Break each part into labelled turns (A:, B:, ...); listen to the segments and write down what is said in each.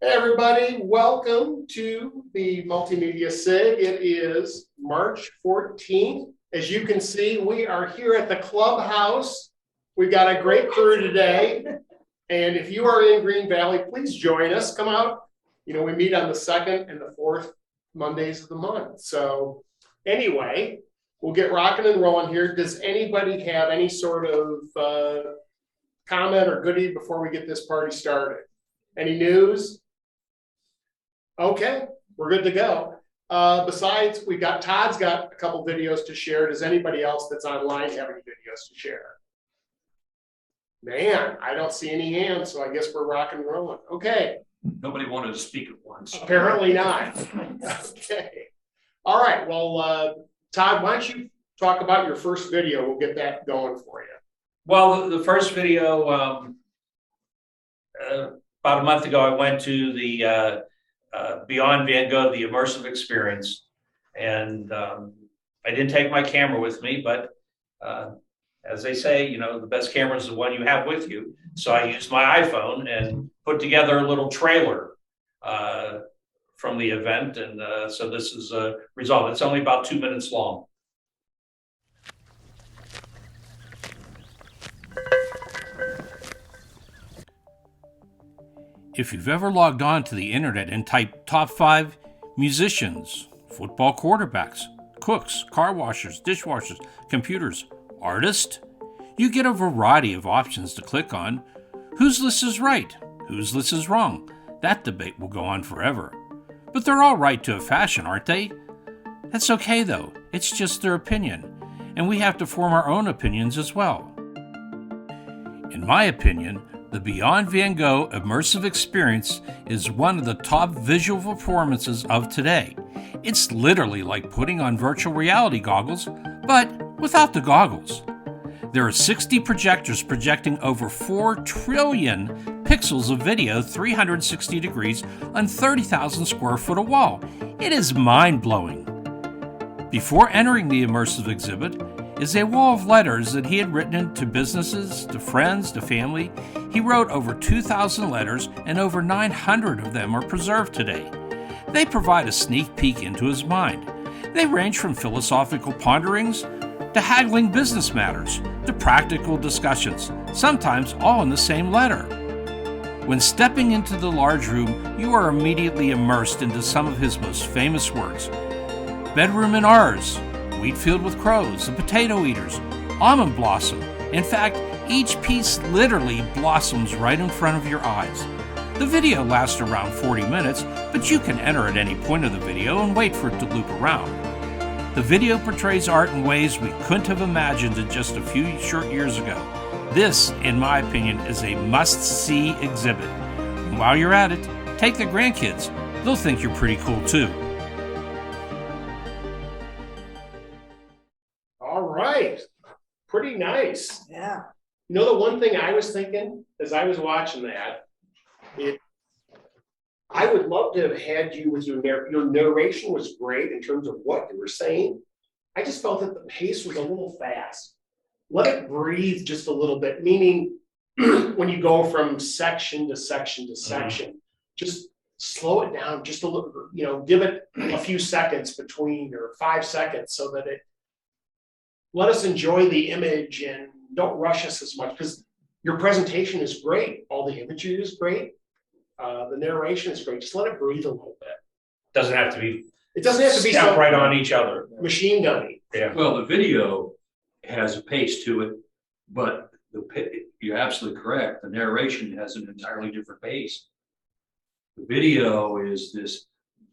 A: Hey everybody, welcome to the Multimedia SIG. It is March 14th. As you can see, we are here at the clubhouse. We've got a great crew today. And if you are in Green Valley, please join us. Come out. You know, we meet on the second and the fourth Mondays of the month. So anyway, we'll get rocking and rolling here. Does anybody have any sort of comment or goodie before we get this party started? Any news? Okay, we're good to go. Besides, Todd's got a couple videos to share. Does anybody else that's online have any videos to share? Man, I don't see any hands, so I guess we're rocking and rolling. Okay.
B: Nobody wanted to speak at once.
A: Apparently not. Okay. All right. Well, Todd, why don't you talk about your first video? We'll get that going for you.
B: Well, the first video, about a month ago, I went to the Beyond Van Gogh, the immersive experience. And I didn't take my camera with me, but as they say, you know, the best camera is the one you have with you. So I used my iPhone and put together a little trailer from the event. And so this is a result. It's only about 2 minutes long.
C: If you've ever logged on to the internet and typed top 5 musicians, football quarterbacks, cooks, car washers, dishwashers, computers, artists, you get a variety of options to click on. Whose list is right? Whose list is wrong? That debate will go on forever. But they're all right to a fashion, aren't they? That's okay though, it's just their opinion, and we have to form our own opinions as well. In my opinion, the Beyond Van Gogh immersive experience is one of the top visual performances of today. It's literally like putting on virtual reality goggles, but without the goggles. There are 60 projectors projecting over 4 trillion pixels of video 360 degrees on 30,000 square foot of wall. It is mind-blowing. Before entering the immersive exhibit is a wall of letters that he had written to businesses, to friends, to family. He wrote over 2,000 letters, and over 900 of them are preserved today. They provide a sneak peek into his mind. They range from philosophical ponderings to haggling business matters to practical discussions, sometimes all in the same letter. When stepping into the large room, you are immediately immersed into some of his most famous works. Bedroom in Ours, Wheatfield with Crows, The Potato Eaters, Almond Blossom. In fact, each piece literally blossoms right in front of your eyes. The video lasts around 40 minutes, but you can enter at any point of the video and wait for it to loop around. The video portrays art in ways we couldn't have imagined in just a few short years ago. This, in my opinion, is a must-see exhibit. And while you're at it, take the grandkids. They'll think you're pretty cool too.
A: All right. Pretty nice.
D: Yeah.
A: You know, the one thing I was thinking as I was watching that, I would love to have had you with your narration was great in terms of what you were saying. I just felt that the pace was a little fast. Let it breathe just a little bit, meaning when you go from section to section to section, just slow it down just a little, you know, give it a few seconds between or 5 seconds so that let us enjoy the image and don't rush us as much, because your presentation is great. All the imagery is great. The narration is great. Just let it breathe a little bit.
B: Doesn't have to be.
A: It doesn't have to be
B: step right on each other.
A: Machine gunning.
B: Yeah.
E: Well, the video has a pace to it, but you're absolutely correct. The narration has an entirely different pace. The video is this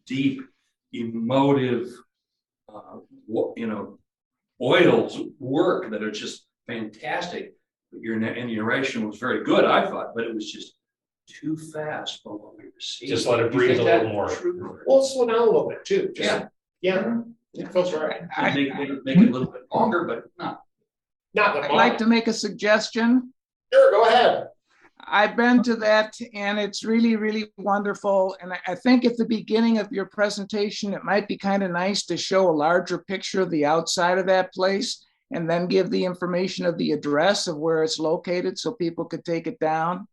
E: deep, emotive, oils work that are just fantastic. But your narration was very good, I thought, but it was just too fast for what we received.
B: Just let it breathe a little more.
A: Well, slow down a little bit too. Just, yeah. It feels right.
E: Make it a little bit longer, but not.
A: Not the
D: I'd like to make a suggestion.
A: Sure, go ahead.
D: I've been to that and it's really, really wonderful. And I think at the beginning of your presentation, it might be kind of nice to show a larger picture of the outside of that place and then give the information of the address of where it's located so people could take it down.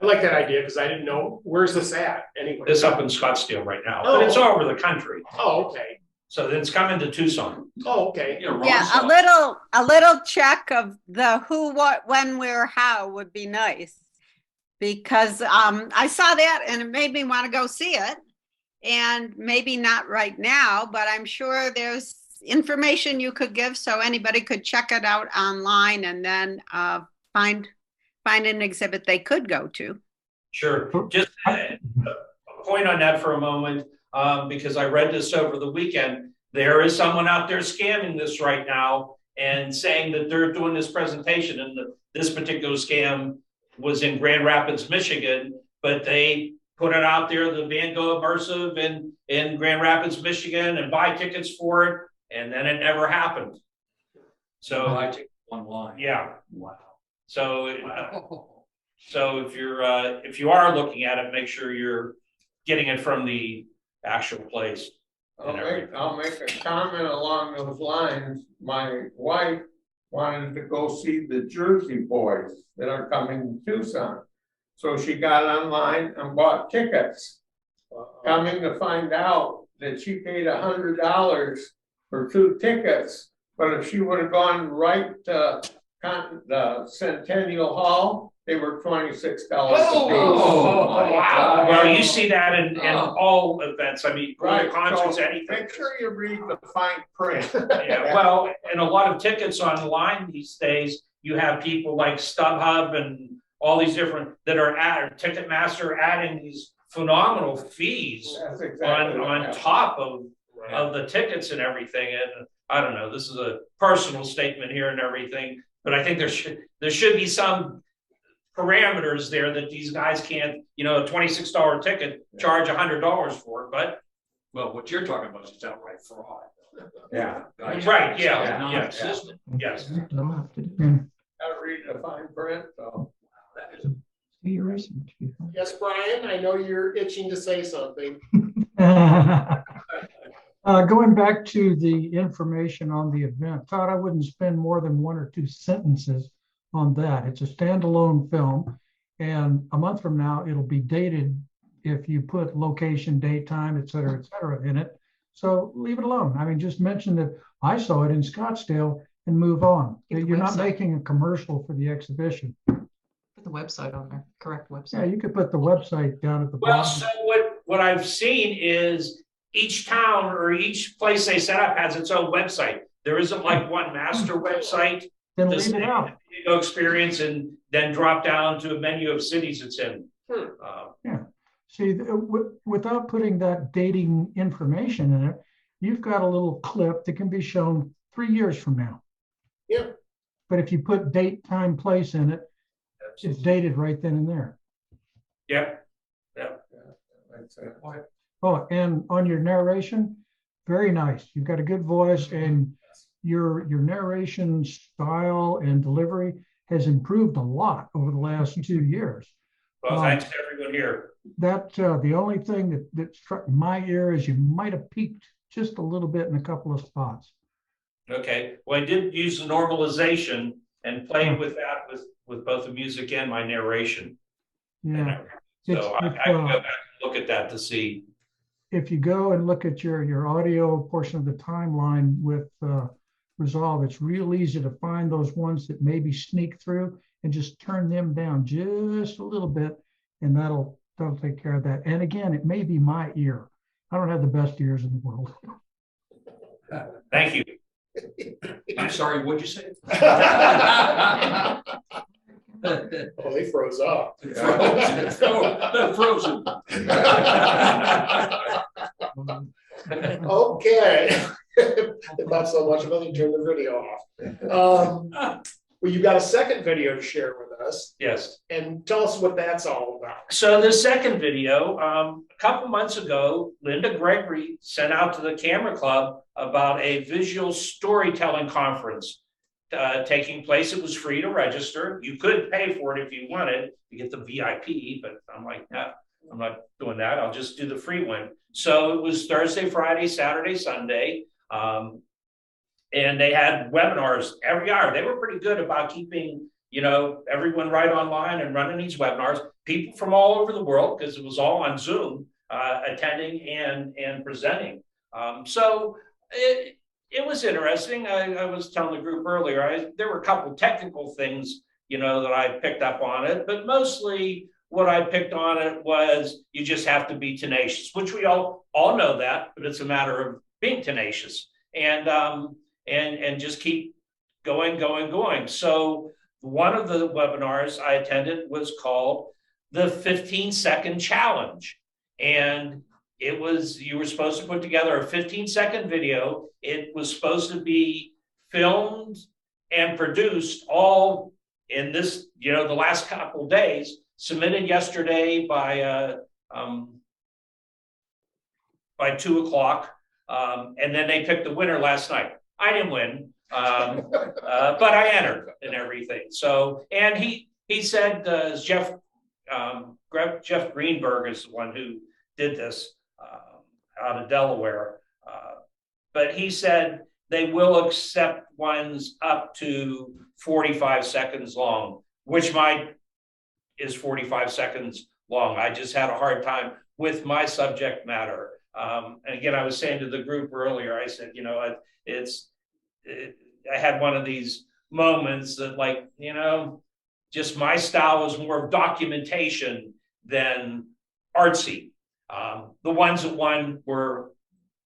A: I like that idea because I didn't know, where's this at anyway?
B: It's up in Scottsdale right now,
A: Oh.
B: but it's all over the country.
A: Oh, okay.
B: So then it's coming to Tucson.
A: Oh, okay.
E: Yeah, Ron
F: Yeah,
E: saw it.
F: a little check of the who, what, when, where, how would be nice. Because I saw that and it made me want to go see it. And maybe not right now, but I'm sure there's information you could give so anybody could check it out online and then find an exhibit they could go to.
B: Sure. Just a point on that for a moment, because I read this over the weekend. There is someone out there scamming this right now and saying that they're doing this presentation, and this particular scam was in Grand Rapids, Michigan, but they put it out there, the Van Gogh Immersive in Grand Rapids, Michigan, and buy tickets for it, and then it never happened. So
E: I take online.
B: yeah.
E: Wow.
B: So
E: Wow.
B: so if you are looking at it, make sure you're getting it from the actual place.
G: I'll make a comment along those lines. My wife wanted to go see the Jersey Boys that are coming to Tucson. So she got online and bought tickets. Coming to find out that she paid $100 for 2 tickets. But if she would have gone right to the Centennial Hall, they were $26 a piece.
B: Wow. Well, you see that in all events. I mean,
G: Right,
B: concerts,
G: so
B: anything.
G: make sure you read the fine print.
B: Yeah, well, and a lot of tickets online these days, you have people like StubHub and all these different that are Ticketmaster adding these phenomenal fees
G: That's exactly what
B: on
G: happened.
B: top of the tickets and everything. And I don't know, this is a personal statement here and everything, but I think there should be some parameters there that these guys can't, a $26 ticket, charge $100 for it, but.
E: Well, what you're talking about is outright fraud.
G: Yeah.
B: Right, yeah,
E: Non-existent.
B: Yes.
G: Gotta read the fine print, so.
E: That is
A: Yes, Brian, I know you're itching to say something.
H: Going back to the information on the event, Todd, I wouldn't spend more than 1 or 2 sentences on that. It's a standalone film, and a month from now, it'll be dated if you put location, date, time, et cetera, in it. So leave it alone. I mean, just mention that I saw it in Scottsdale and move on. You're not making a commercial for the exhibition.
I: Put the website on there, correct website.
H: Yeah, you could put the website down at the
B: Well,
H: bottom.
B: so what I've seen is each town or each place they set up has its own website. There isn't like one master website.
H: Then
B: The
H: leave it out.
B: video experience and then drop down to a menu of cities it's in.
H: See, without putting that dating information in it, you've got a little clip that can be shown 3 years from now.
A: Yeah.
H: But if you put date, time, place in it, it's dated right then and there.
B: Yep.
G: That's it.
H: Oh, and on your narration, very nice. You've got a good voice, and your narration style and delivery has improved a lot over the last 2 years.
B: Well, thanks to everyone here.
H: That the only thing that struck my ear is you might have peaked just a little bit in a couple of spots.
B: Okay. Well, I did use the normalization and played with that with both the music and my narration.
H: Yeah.
B: So I can go back and look at that to see.
H: If you go and look at your audio portion of the timeline with Resolve, it's real easy to find those ones that maybe sneak through and just turn them down just a little bit, and that'll take care of that. And again, it may be my ear. I don't have the best ears in the world.
B: Thank you.
E: I'm sorry, what'd you say?
A: Oh, they froze up.
E: Frozen.
A: Okay. Not so much, I'm going to turn the video off. Well, you got a second video to share with us,
B: Yes.
A: and tell us what that's all about.
B: So the second video, a couple months ago, Linda Gregory sent out to the Camera Club about a visual storytelling conference taking place. It was free to register. You could pay for it if you wanted to get the VIP, but I'm like, no, I'm not doing that. I'll just do the free one. So it was Thursday, Friday, Saturday, Sunday. And they had webinars every hour. They were pretty good about keeping, everyone right online and running these webinars. people from all over the world, because it was all on Zoom, attending and presenting. So it was interesting. I was telling the group earlier, there were a couple technical things, you know, that I picked up on it, but mostly what I picked on it was you just have to be tenacious, which we all know that, but it's a matter of being tenacious and just keep going. So one of the webinars I attended was called the 15-second challenge. And it was, you were supposed to put together a 15-second video. It was supposed to be filmed and produced all in this, you know, the last couple of days, submitted yesterday by 2 o'clock. And then they picked the winner last night. I didn't win, but I entered and everything. So, and he said, Jeff Greenberg is the one who did this out of Delaware. But he said they will accept ones up to 45 seconds long, which is 45 seconds long. I just had a hard time with my subject matter. And again, I was saying to the group earlier, I said, you know, I had one of these moments that, like, you know, just my style was more of documentation than artsy. The ones that won were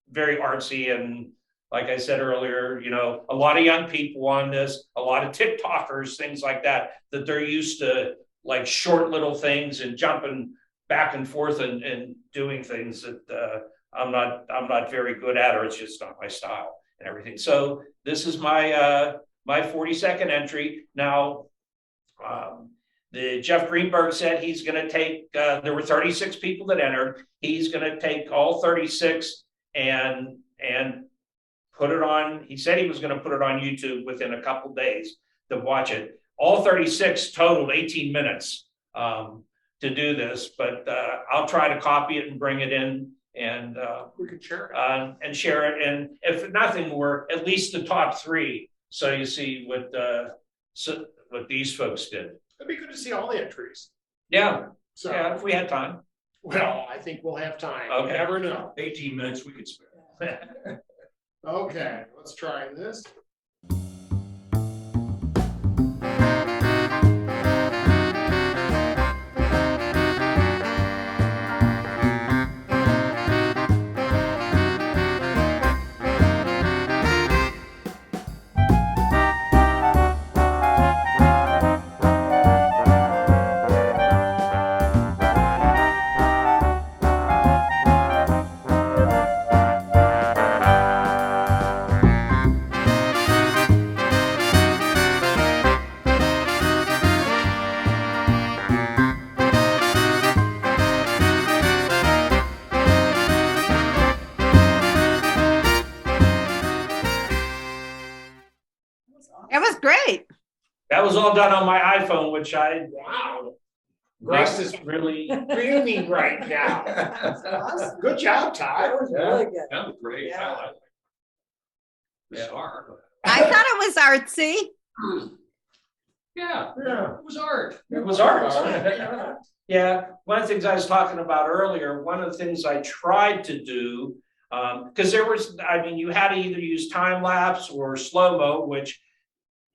B: very artsy, and like I said earlier, you know, a lot of young people on this, a lot of TikTokers, things like that they're used to, like short little things and jumping back and forth and doing things that I'm not very good at, or it's just not my style and everything. So this is my 40-second entry. Now, the Jeff Greenberg said he's going to take, there were 36 people that entered. He's going to take all 36 and put it on. He said he was going to put it on YouTube within a couple days to watch it. All 36 totaled 18 minutes to do this, but I'll try to copy it and bring it in, and
A: We could share it.
B: and share it. And if nothing more, at least the top 3, so you see what these folks did.
A: It'd be good to see all the entries.
B: Yeah,
A: So,
B: yeah, if we had time.
A: well, I think we'll have time. You
B: Okay.
A: never know.
E: 18 minutes we could spare.
A: Okay, let's try this.
F: It was great.
B: That was all done on my iPhone, which
A: Wow. Grace is
B: really.
A: really right now. Good job, Todd.
G: Yeah.
E: That was great.
I: Yeah.
E: I like it.
B: Yeah.
E: Bizarre.
F: I thought it was artsy.
E: Yeah,
G: Yeah.
E: it was art.
B: It was art. Yeah, one of the things I was talking about earlier, one of the things I tried to do, because there was, I mean, you had to either use time lapse or slow-mo, which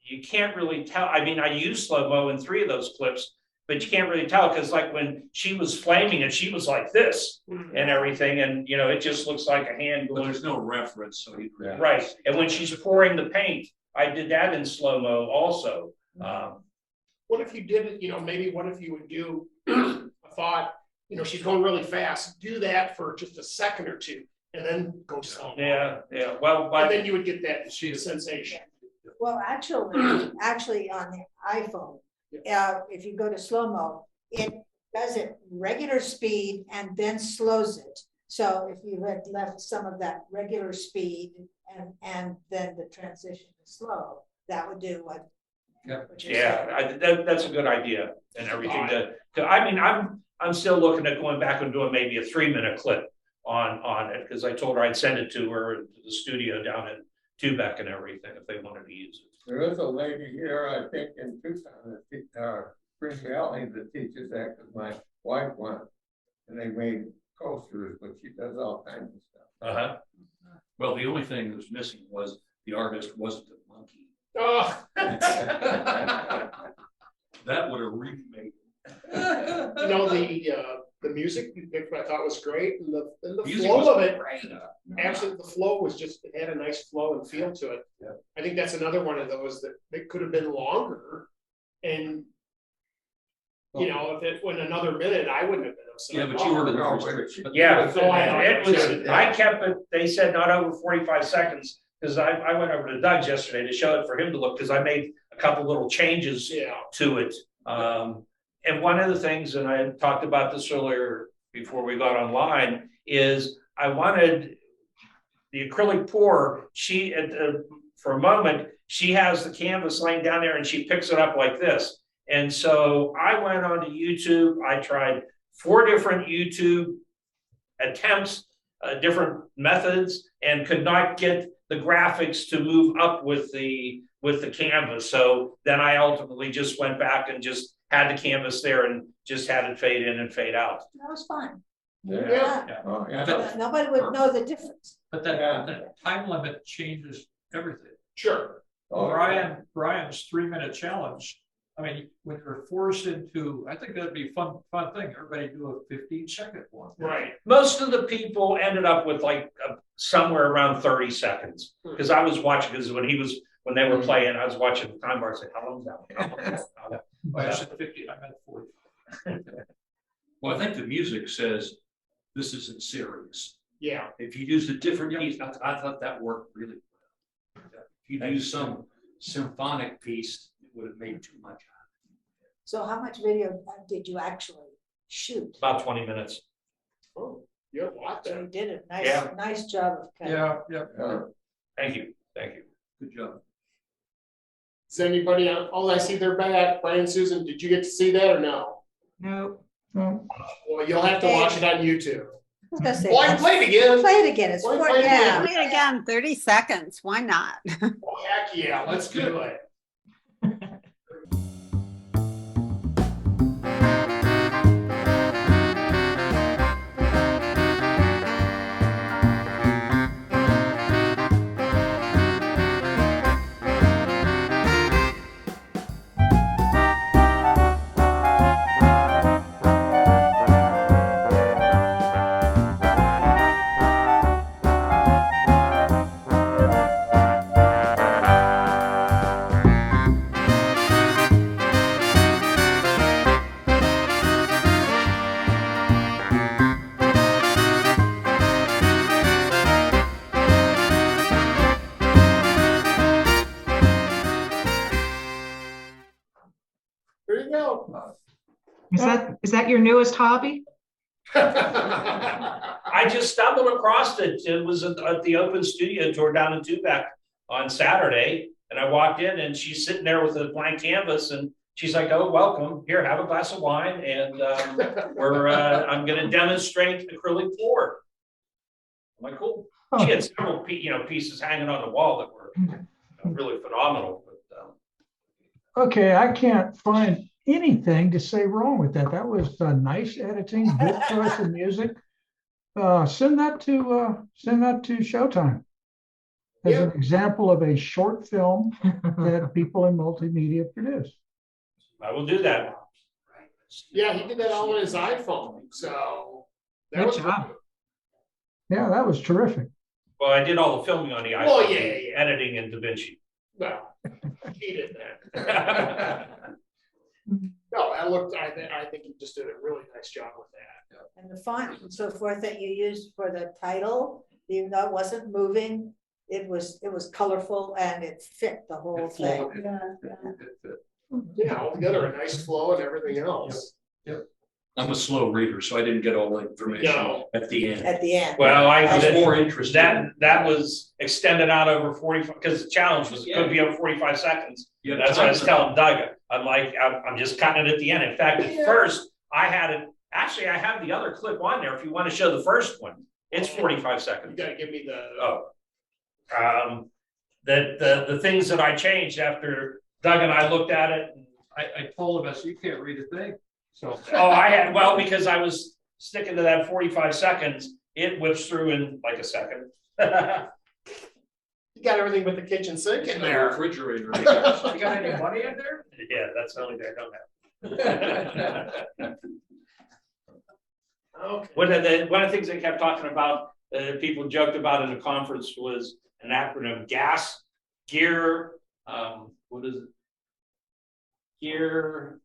B: you can't really tell. I mean, I used slow-mo in 3 of those clips, but you can't really tell, because like when she was flaming it, she was like this and everything, and you know, it just looks like a hand
E: But
B: going.
E: there's no reference, so you.
B: Right, and when she's pouring the paint, I did that in slow-mo also.
A: What if you did it, you know, maybe what if you would do a thought, you know, she's going really fast, do that for just a second or 2, and then go slow.
B: Yeah, well,
A: And then you would get that sensation.
J: Well, actually on the iPhone, if you go to slow-mo, it does it regular speed and then slows it. So if you had left some of that regular speed and then the transition to slow, that would do what.
E: Yeah.
J: what you're saying.
B: that's a good idea and everything I mean, I'm still looking at going back and doing maybe a 3-minute clip on it, because I told her I'd send it to her to the studio down in Tubec and everything if they wanted to use it.
G: There is a lady here, I think in Tucson, Spring Valley that teaches that, because my wife went, and they made coasters, but she does all kinds of stuff.
B: Uh-huh.
E: Well, the only thing that was missing was the artist wasn't a monkey.
A: Oh.
E: That would have remade.
A: You know, the music you picked, I thought was great, and the
E: Music
A: flow
E: was
A: of it,
E: great.
A: actually, the flow was just, it had a nice flow and feel to it.
E: Yeah.
A: I think that's another one of those that it could have been longer, and you know, if it went another minute, I wouldn't have been upset.
E: Yeah, but you were
G: No,
E: the
G: but
B: Yeah,
A: so
B: I kept it, they said not over 45 seconds, because I went over to Doug's yesterday to show it for him to look, because I made a couple little changes
A: Yeah.
B: to it. And one of the things, and I talked about this earlier before we got online, is I wanted the acrylic pour, for a moment, she has the canvas laying down there and she picks it up like this. And so I went onto YouTube, I tried 4 different YouTube attempts, different methods, and could not get the graphics to move up with the canvas. So then I ultimately just went back and just had the canvas there and just had it fade in and fade out.
J: That was fun.
G: Yeah. Oh, yeah.
J: Nobody would know the difference.
E: But that time limit changes everything.
A: Sure.
G: Oh,
K: Brian's 3-minute challenge. I mean, when you're forced into, I think that'd be a fun thing. Everybody do a 15-second one.
A: Right.
B: Most of the people ended up with like somewhere around 30 seconds. Because I was watching, because when they were playing, I was watching the time bar. I said, how long is that?
K: I said 50, I meant 40.
E: Well, I think the music says this isn't serious.
A: Yeah.
E: If you used a different piece, I thought that worked really well. If you used some symphonic piece, it would have made too much.
J: So how much video did you actually shoot?
B: About 20 minutes.
A: Oh, you have a lot
J: So
A: there.
J: you did a
B: Yeah.
J: nice job of cutting.
K: Yeah.
B: Thank you. Thank you.
E: Good job.
A: Is anybody on? Oh, I see they're back. Brian, Susan, did you get to see that or no?
I: No.
H: No,
A: Well, you'll have to watch it on YouTube.
J: I was gonna say,
A: Well, I can play it again.
J: play it again. It's
A: Play-
J: for,
A: play it
J: yeah.
F: Play it again, 30 seconds. Why not?
A: Oh, heck yeah, let's do it. There you go.
I: Is that your newest hobby?
B: I just stumbled across it. It was at the open studio tour down in Tubac on Saturday. And I walked in and she's sitting there with a blank canvas and she's like, oh, welcome. Here, have a glass of wine. And I'm going to demonstrate acrylic pour. I'm like, cool. She had several pieces hanging on the wall that were really phenomenal. But,
H: okay, I can't find anything to say wrong with that. That was nice editing, good choice of music. Send that to Showtime as an example of a short film that people in multimedia produce.
B: I will do that.
A: Yeah, he did that all on his iPhone. So that
H: Good
A: was
H: job. Yeah, that was terrific.
B: Well, I did all the filming on the iPhone.
A: Well, yeah.
B: Editing in DaVinci.
A: Well, he did that. No, I think he just did a really nice job with that.
J: And the font and so forth that you used for the title, even though it wasn't moving, it was colorful and it fit the whole thing.
A: Yeah, altogether a nice flow and everything else.
E: I'm a slow reader, so I didn't get all the information
A: No.
E: at the end.
J: At the end.
B: Well,
E: I was more interested.
B: That was extended out over 45, because the challenge was it could be over 45 seconds.
E: Yeah,
B: That's what I was telling Doug. I'm like, I'm just cutting it at the end. In fact, at first I had it, actually I have the other clip on there if you want to show the first one. It's 45
A: You
B: seconds.
A: gotta give me
B: The things that I changed after Doug and I looked at it, and
K: I told him, I said, you can't read a thing. So.
B: Oh, I had, well, because I was sticking to that 45 seconds, it whips through in like a second.
A: You got everything but the kitchen sink in there.
E: Refrigerator.
K: You got any money in there?
B: Yeah, that's the only thing I don't have.
A: Okay.
B: One of the things they kept talking about, people joked about in the conference was an acronym, gas, gear, what is it? Gear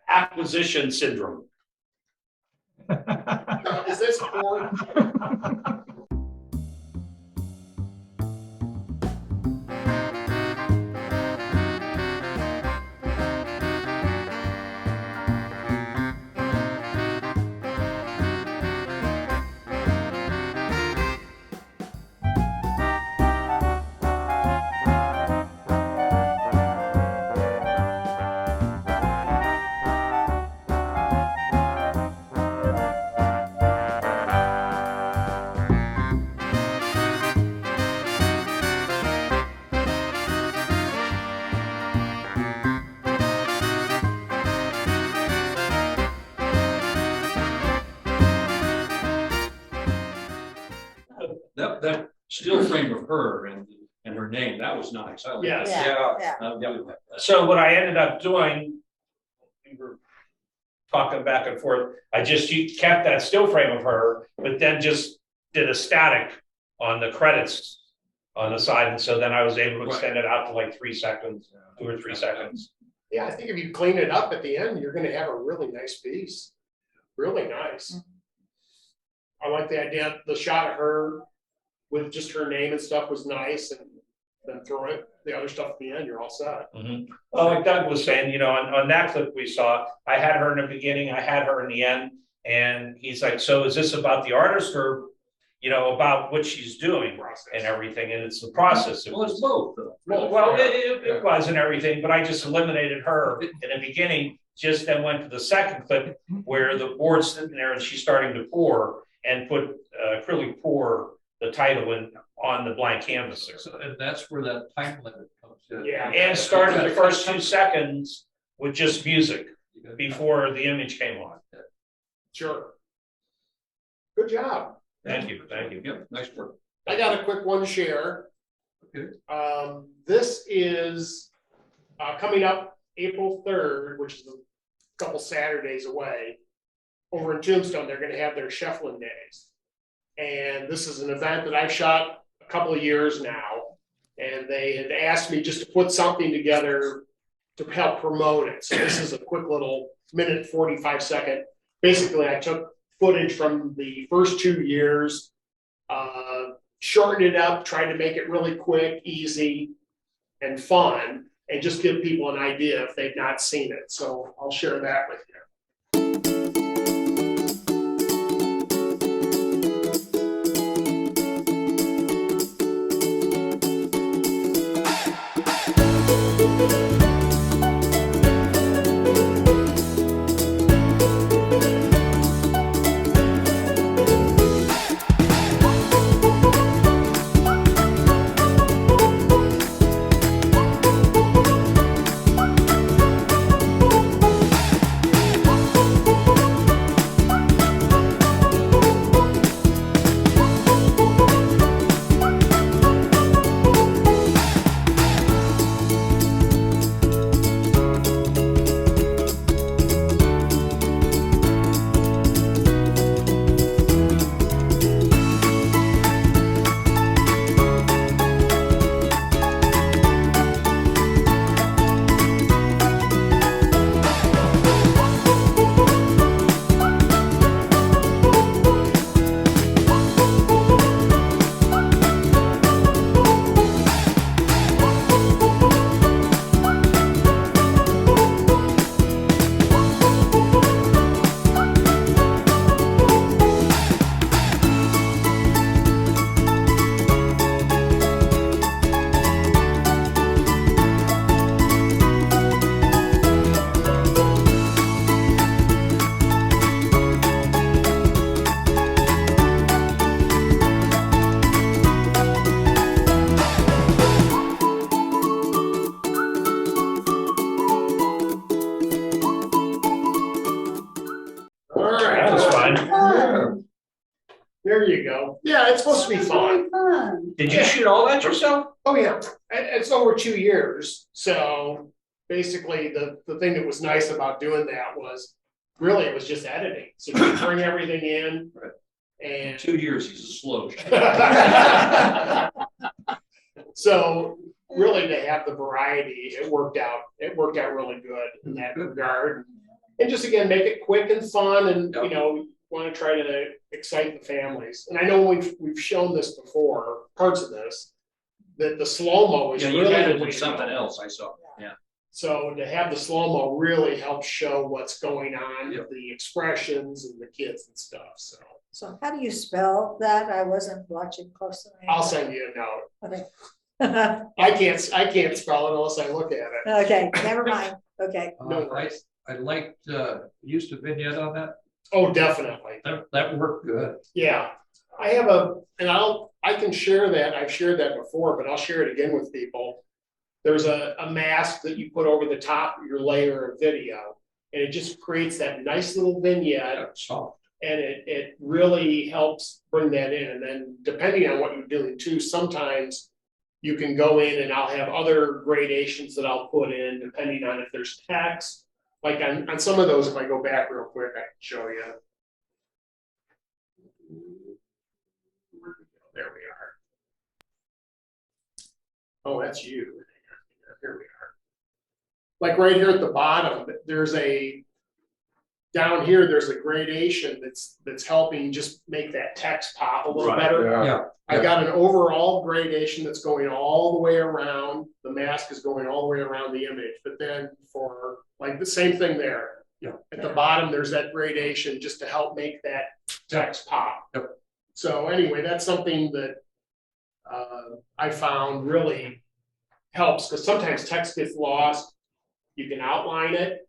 B: acquisition syndrome.
A: Is this for?
E: That still frame of her and her name, that was nice. I like
B: Yes.
E: that.
J: Yeah.
E: Yeah.
B: So what I ended up doing, we were talking back and forth, I just kept that still frame of her, but then just did a static on the credits on the side. And so then I was able to extend it out to like 3 seconds, 2 or 3 seconds.
A: Yeah, I think if you clean it up at the end, you're gonna have a really nice piece. Really nice. I like the idea, the shot of her with just her name and stuff was nice, and then throw it, the other stuff at the end, you're all set.
B: Mm-hmm. Well, like Doug was saying, you know, on that clip we saw, I had her in the beginning, I had her in the end, and he's like, so is this about the artist or, you know, about what she's doing and everything, and it's the process.
E: Well, it's both though.
B: Well, it was and everything, but I just eliminated her in the beginning, just then went to the second clip where the board's sitting there and she's starting to pour and put acrylic pour the title in on the blank canvas there.
K: So, and that's where that time limit comes in.
A: Yeah.
B: And started the first 2 seconds with just music before the image came on.
A: Sure. Good job.
B: Thank you, thank you.
E: Yep, nice work.
A: I got a quick one share.
K: Okay.
A: This is coming up April 3rd, which is a couple Saturdays away. Over in Tombstone, they're gonna have their Shefflin Days. And this is an event that I've shot a couple of years now. And they had asked me just to put something together to help promote it. So this is a quick little 1:45 second. Basically, I took footage from the first 2 years, shortened it up, tried to make it really quick, easy, and fun, and just give people an idea if they've not seen it. So I'll share that with you. There you go. Yeah, it's supposed to be fun.
B: Did you shoot all that yourself?
A: Oh, yeah, it's over 2 years, so basically the thing that was nice about doing that was really it was just editing, so you bring everything in and.
E: 2 years, he's a slow.
A: So really to have the variety, it worked out really good in that regard. And just again, make it quick and fun and, you know, want to try to excite the families. And I know we've shown this before, parts of this, that the slow-mo is
E: Yeah,
A: really
E: you had
A: the
E: to
A: way
E: do
A: to
E: something
A: go.
E: else, I saw, yeah.
A: So to have the slow-mo really helps show what's going on,
E: Yep.
A: the expressions and the kids and stuff, so.
J: So how do you spell that? I wasn't watching closely.
A: I'll send you a note.
J: Okay.
A: I can't spell it unless I look at it.
J: Okay, never mind. Okay.
A: No worries.
K: I liked, used a vignette on that.
A: Oh, definitely.
K: That worked good.
A: Yeah, I have I can share that. I've shared that before, but I'll share it again with people. There's a mask that you put over the top of your layer of video, and it just creates that nice little vignette.
K: Soft.
A: And it really helps bring that in. And then depending on what you're doing too, sometimes you can go in and I'll have other gradations that I'll put in depending on if there's text. Like on some of those, if I go back real quick, I can show you. There we are. Oh, that's you. Here we are. Like right here at the bottom, down here, there's a gradation that's helping just make that text pop a little better.
K: Yeah.
A: I got an overall gradation that's going all the way around. The mask is going all the way around the image, but then for like the same thing there.
K: Yeah.
A: At the bottom, there's that gradation just to help make that text pop.
K: Yep.
A: So anyway, that's something that I found really helps because sometimes text gets lost. You can outline it.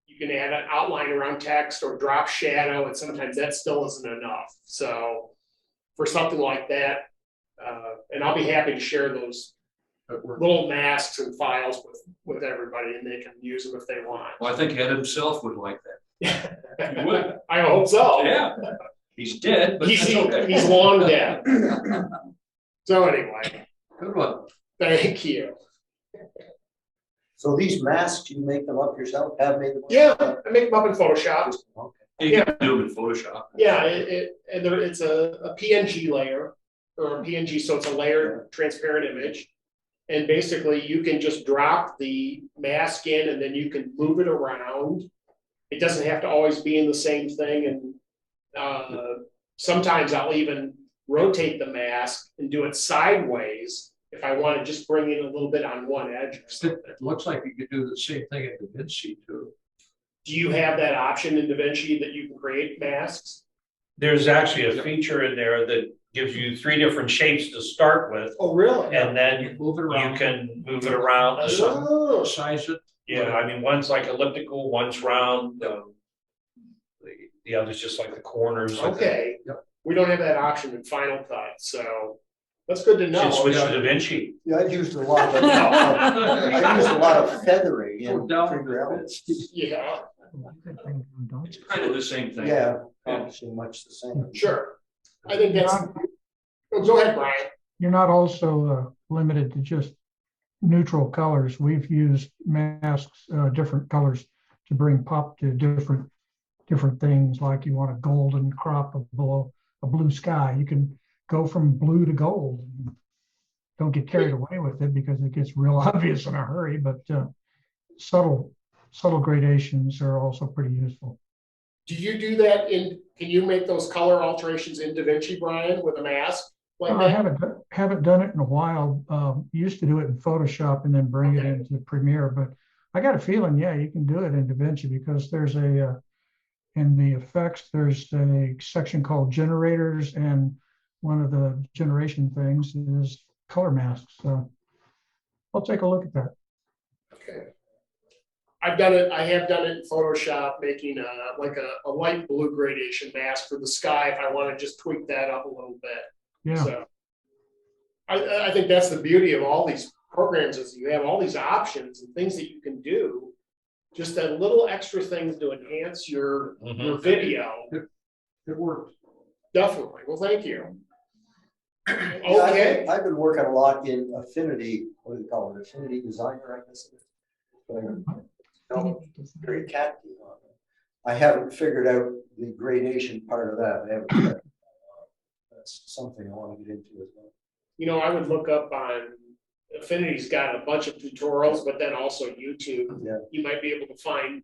A: You can add an outline around text or drop shadow, and sometimes that still isn't enough. So for something like that, and I'll be happy to share those little masks and files with everybody, and they can use them if they want.
E: Well, I think Ed himself would like that. He would.
A: I hope so.
E: Yeah, he's dead, but that's okay.
A: He's long dead. So anyway,
E: Good one.
A: thank you.
L: So these masks, you make them up yourself, have made them?
A: Yeah, I make them up in Photoshop.
L: Okay.
E: You can do them in Photoshop.
A: Yeah, it's a PNG layer or a PNG, so it's a layered transparent image. And basically you can just drop the mask in and then you can move it around. It doesn't have to always be in the same thing. And sometimes I'll even rotate the mask and do it sideways if I want to just bring in a little bit on one edge or something.
K: It looks like you could do the same thing in DaVinci too.
A: Do you have that option in DaVinci that you can create masks?
B: There's actually a feature in there that gives you 3 different shapes to start with,
A: Oh, really?
B: and then
K: You move it around.
B: you can move it around.
A: Oh,
K: Size it.
B: Yeah, I mean, one's like elliptical, one's round. The other's just like the corners.
A: okay.
K: Yep.
A: We don't have that option in Final Cut, so that's good to know.
B: Should switch to DaVinci.
L: Yeah, I've used a lot of, I used a lot of feathering in figure out.
A: Yeah,
E: It's kind of the same thing.
L: Yeah, obviously much the same.
A: sure. I think that's, oh, go ahead, Brian.
H: You're not also limited to just neutral colors. We've used masks, different colors to bring pop to different things. Like you want a golden crop below a blue sky. You can go from blue to gold. Don't get carried away with it because it gets real obvious in a hurry, but subtle gradations are also pretty useful.
A: Do you do that can you make those color alterations in DaVinci, Brian, with a mask like
H: I
A: that?
H: haven't done it in a while. Used to do it in Photoshop and then bring it into Premiere, but I got a feeling, yeah, you can do it in DaVinci because there's in the effects, there's a section called generators, and one of the generation things is color masks. So I'll take a look at that.
A: Okay. I've done it. I have done it in Photoshop, making like a light blue gradation mask for the sky if I want to just tweak that up a little bit.
H: Yeah.
A: So I think that's the beauty of all these programs is you have all these options and things that you can do. Just that little extra things to enhance your video.
K: It worked.
A: Definitely. Well, thank you.
L: Yeah,
A: Okay.
L: I've been working a lot in Affinity, what do they call it, Affinity Designer, I guess. Very catchy on it. I haven't figured out the gradation part of that. I haven't. That's something I want to get into as well.
A: You know, I would look up on, Affinity's got a bunch of tutorials, but then also YouTube.
L: Yeah.
A: You might be able to find,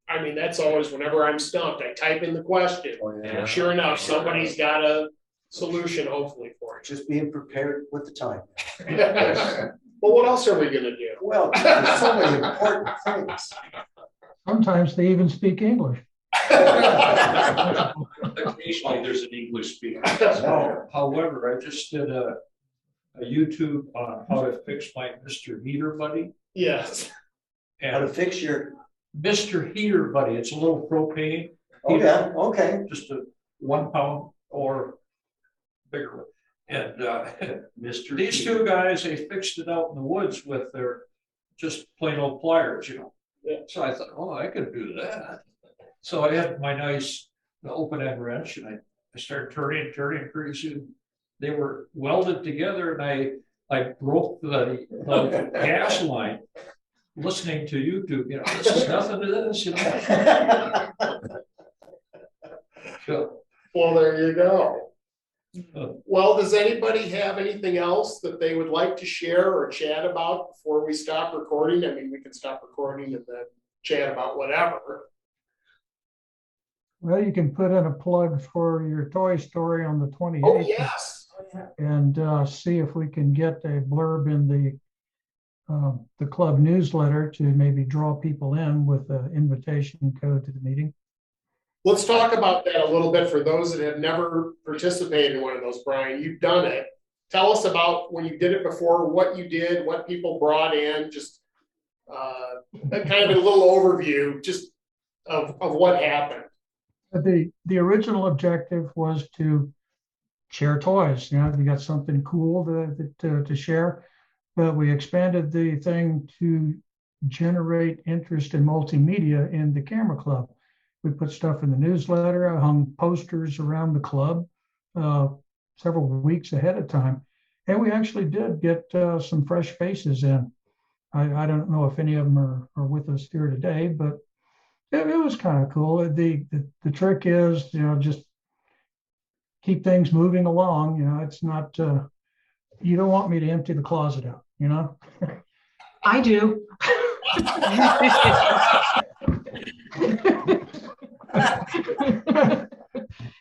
A: I mean, that's always, whenever I'm stumped, I type in the question.
L: Oh, yeah.
A: And sure enough, somebody's got a solution hopefully for it.
L: Just being prepared with the time.
A: Well, what else are we gonna do?
L: Well, there's so many important things.
H: Sometimes they even speak English.
E: Occasionally, there's an English speaker.
K: However, I just did a YouTube on how to fix my Mr. Heater Buddy.
A: Yes.
L: How to
K: And
L: fix your,
K: Mr. Heater Buddy, it's a little propane.
L: oh yeah, okay.
K: Just a 1 pound or bigger one. And
E: Mr.
K: these two guys, they fixed it out in the woods with their just plain old pliers, you know.
A: Yeah.
K: So I thought, oh, I could do that. So I had my nice open end wrench and I started turning, pretty soon they were welded together and I broke the gas line listening to YouTube, you know, this is nothing to this, you know. So,
A: Well, there you go.
K: uh,
A: Well, does anybody have anything else that they would like to share or chat about before we stop recording? I mean, we can stop recording and then chat about whatever.
H: Well, you can put in a plug for your Toy Story on the 28th.
A: Oh, yes.
H: And see if we can get a blurb in the club newsletter to maybe draw people in with the invitation code to the meeting.
A: Let's talk about that a little bit for those that have never participated in one of those. Brian, you've done it. Tell us about when you did it before, what you did, what people brought in, just kind of a little overview just of what happened.
H: The original objective was to share toys. You know, we got something cool to share, but we expanded the thing to generate interest in multimedia in the camera club. We put stuff in the newsletter. I hung posters around the club several weeks ahead of time, and we actually did get some fresh faces in. I don't know if any of them are with us here today, but it was kind of cool. The trick is, you know, just keep things moving along. You know, it's not, you don't want me to empty the closet out, you know?
I: I do.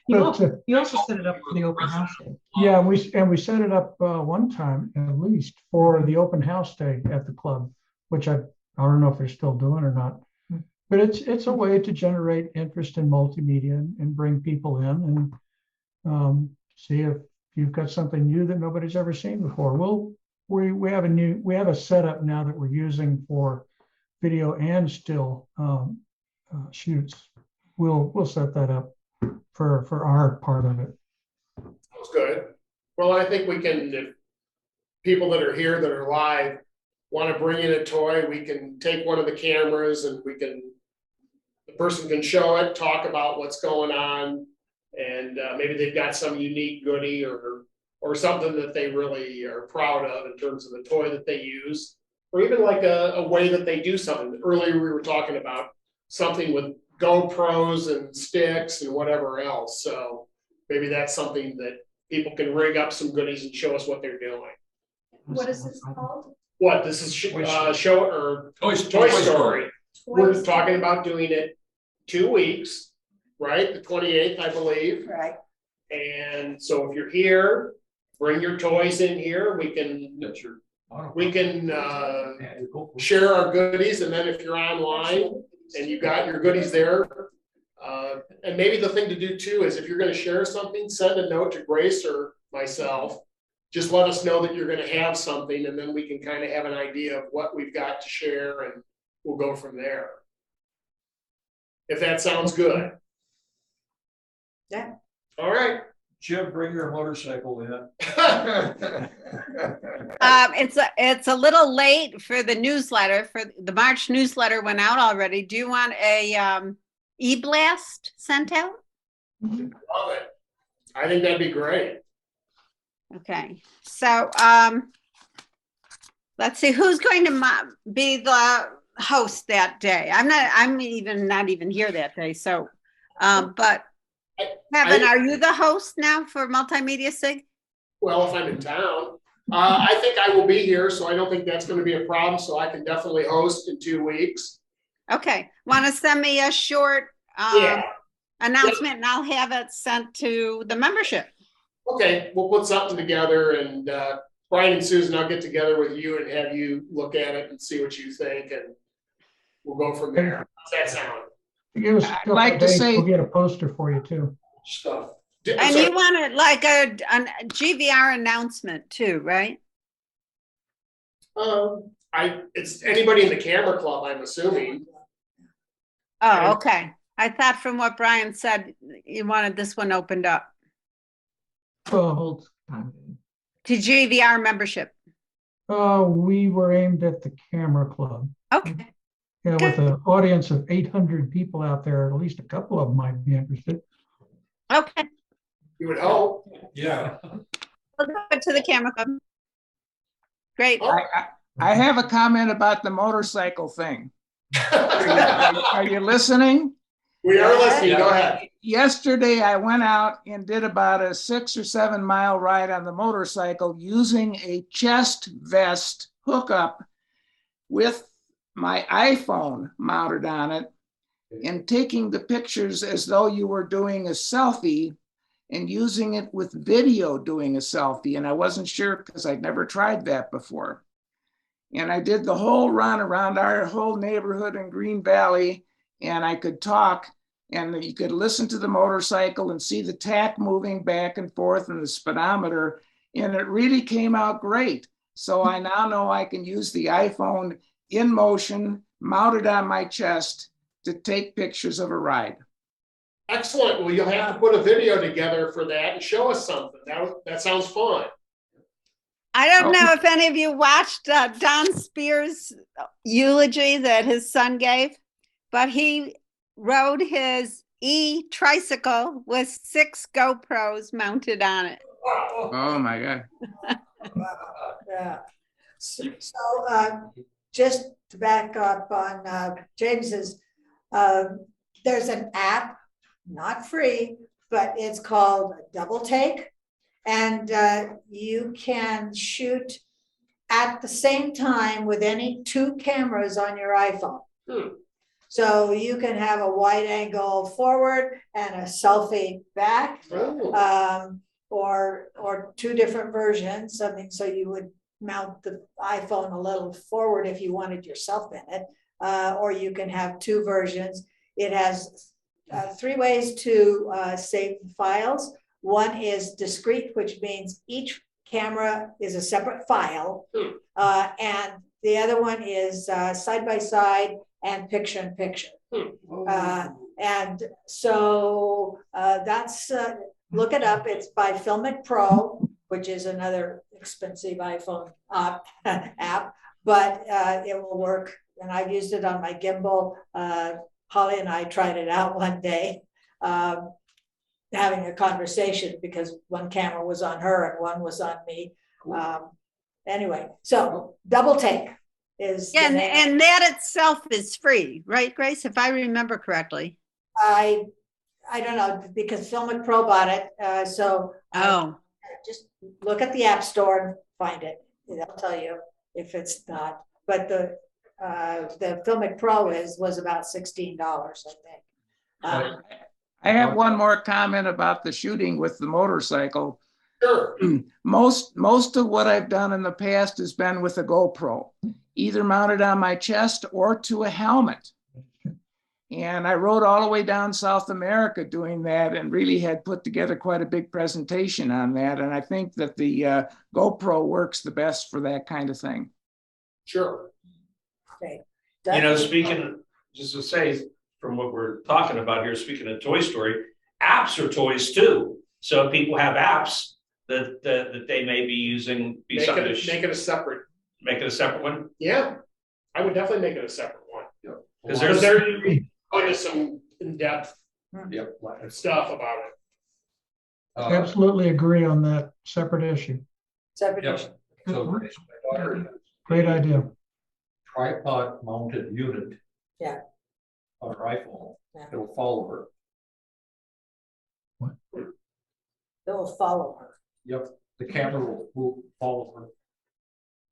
I: You also set it up for the open house day.
H: Yeah, we set it up one time at least for the open house day at the club, which I don't know if they're still doing or not. But it's a way to generate interest in multimedia and bring people in and see if you've got something new that nobody's ever seen before. We have a setup now that we're using for video and still shoots. We'll set that up for our part of it.
A: That's good. Well, I think we can, if people that are here that are live want to bring in a toy, we can take one of the cameras and the person can show it, talk about what's going on, and maybe they've got some unique goodie or something that they really are proud of in terms of the toy that they use, or even like a way that they do something. Earlier we were talking about something with GoPros and sticks and whatever else. So maybe that's something that people can rig up some goodies and show us what they're doing.
J: What is this called?
A: What, this is show or
E: Toy
A: Story. We're talking about doing it 2 weeks, right? The 28th, I believe.
J: Right.
A: And so if you're here, bring your toys in here. We can share our goodies. And then if you're online and you got your goodies there, and maybe the thing to do too is if you're going to share something, send a note to Grace or myself. Just let us know that you're going to have something, and then we can kind of have an idea of what we've got to share, and we'll go from there. If that sounds good.
J: Yeah.
A: All right.
K: Jim, bring your motorcycle in.
F: It's a little late for the newsletter. For the March newsletter went out already. Do you want a e-blast sent out?
A: Love it. I think that'd be great.
F: Okay, so, let's see, who's going to be the host that day? I'm not even here that day, so, but Kevin, are you the host now for Multimedia SIG?
A: Well, if I'm in town, I think I will be here, so I don't think that's gonna be a problem, so I can definitely host in 2 weeks.
F: Okay, want to send me a short,
A: Yeah.
F: announcement and I'll have it sent to the membership.
A: Okay, we'll put something together and Brian and Susan, I'll get together with you and have you look at it and see what you think and we'll go from there. How's that sound?
H: Give us a
D: I'd
H: couple
D: like
H: of
D: to
H: days,
D: say-
H: we'll get a poster for you too.
A: Stuff.
F: And you want it like a GVR announcement too, right?
A: It's anybody in the camera club, I'm assuming.
F: Oh, okay. I thought from what Brian said, you wanted this one opened up
H: Well,
F: to GVR membership.
H: we were aimed at the camera club.
F: Okay,
H: Yeah, with an audience of 800 people out there, at least a couple of them might be interested.
F: okay.
A: You would hope.
K: Yeah.
F: We'll go to the camera club. Great.
D: I have a comment about the motorcycle thing. Are you listening?
A: We are listening, go ahead.
D: Yesterday, I went out and did about a 6 or 7 mile ride on the motorcycle using a chest vest hookup with my iPhone mounted on it and taking the pictures as though you were doing a selfie and using it with video doing a selfie. And I wasn't sure because I'd never tried that before. And I did the whole run around our whole neighborhood in Green Valley, and I could talk and you could listen to the motorcycle and see the tach moving back and forth and the speedometer, and it really came out great. So I now know I can use the iPhone in motion, mounted on my chest to take pictures of a ride.
A: Excellent. Well, you'll have to put a video together for that and show us something. That sounds fun.
F: I don't know if any of you watched Don Spears' eulogy that his son gave, but he rode his e-tricycle with 6 GoPros mounted on it.
D: Oh my God.
J: Yeah. So just to back up on James's, there's an app, not free, but it's called Double Take. And you can shoot at the same time with any 2 cameras on your iPhone. So you can have a wide angle forward and a selfie back, or 2 different versions. Something so you would mount the iPhone a little forward if you wanted yourself in it, or you can have 2 versions. It has 3 ways to save files. One is discrete, which means each camera is a separate file. And the other one is side by side and picture in picture. And so that's, look it up. It's by Filmic Pro, which is another expensive iPhone app, but it will work. And I've used it on my gimbal. Holly and I tried it out one day. Having a conversation because one camera was on her and one was on me. Anyway, so Double Take is.
F: Yeah, and that itself is free, right, Grace? If I remember correctly.
J: I don't know because Filmic Pro bought it. So just look at the App Store and find it. They'll tell you if it's not. But the Filmic Pro was about $16, I think.
D: I have one more comment about the shooting with the motorcycle.
A: Sure.
D: Most of what I've done in the past has been with a GoPro, either mounted on my chest or to a helmet. And I rode all the way down South America doing that and really had put together quite a big presentation on that. And I think that the GoPro works the best for that kind of thing.
A: Sure.
J: Okay.
B: You know, speaking, just to say, from what we're talking about here, speaking of Toy Story, apps are toys too. So people have apps that they may be using.
A: Make it a separate.
B: Make it a separate one.
A: Yeah, I would definitely make it a separate one.
B: Because
A: There's going to some in-depth
E: Yep.
A: stuff about it.
H: Absolutely agree on that separate issue.
J: Separate
K: Yep.
J: issue.
K: So my daughter has
H: Great idea.
K: tripod mounted unit.
J: Yeah.
K: On her iPhone,
J: Yeah.
K: it'll follow her.
J: They'll follow her.
K: Yep, the camera will follow her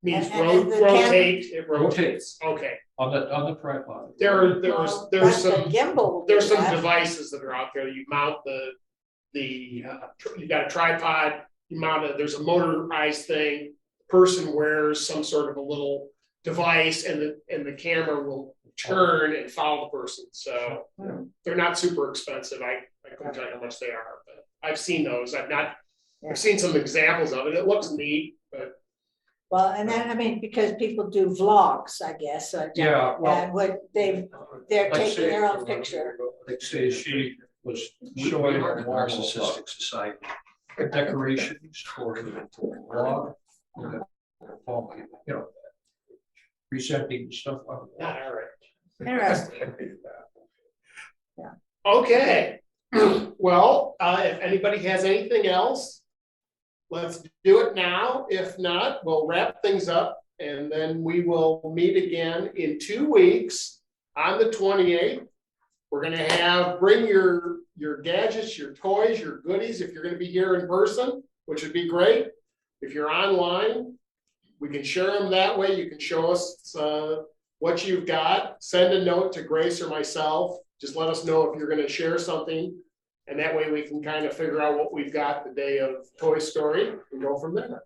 A: Means
J: And the
A: rotate, it rotates, okay.
K: on the tripod.
A: There's
J: Well, that's
A: some,
J: the gimbal will
A: there's
J: do
A: some
J: that.
A: devices that are out there, you mount you got a tripod, you mount it, there's a motorized thing. Person wears some sort of a little device and the camera will turn and follow the person, so. They're not super expensive, I couldn't tell you how much they are, but I've seen those, I've seen some examples of it, it looks neat, but.
J: Well, and then, I mean, because people do vlogs, I guess.
K: Yeah, well.
J: And they're
K: like
J: taking
K: say-
J: their own picture.
K: Like say she was showing a narcissistic society decorations for the blog. You know, presenting stuff.
A: Not all right.
J: Interesting.
A: Okay, well, if anybody has anything else, let's do it now. If not, we'll wrap things up and then we will meet again in 2 weeks on the 28th. We're gonna bring your gadgets, your toys, your goodies, if you're gonna be here in person, which would be great. If you're online, we can share them that way. You can show us what you've got. Send a note to Grace or myself. Just let us know if you're gonna share something. And that way we can kind of figure out what we've got the day of Toy Story and go from there.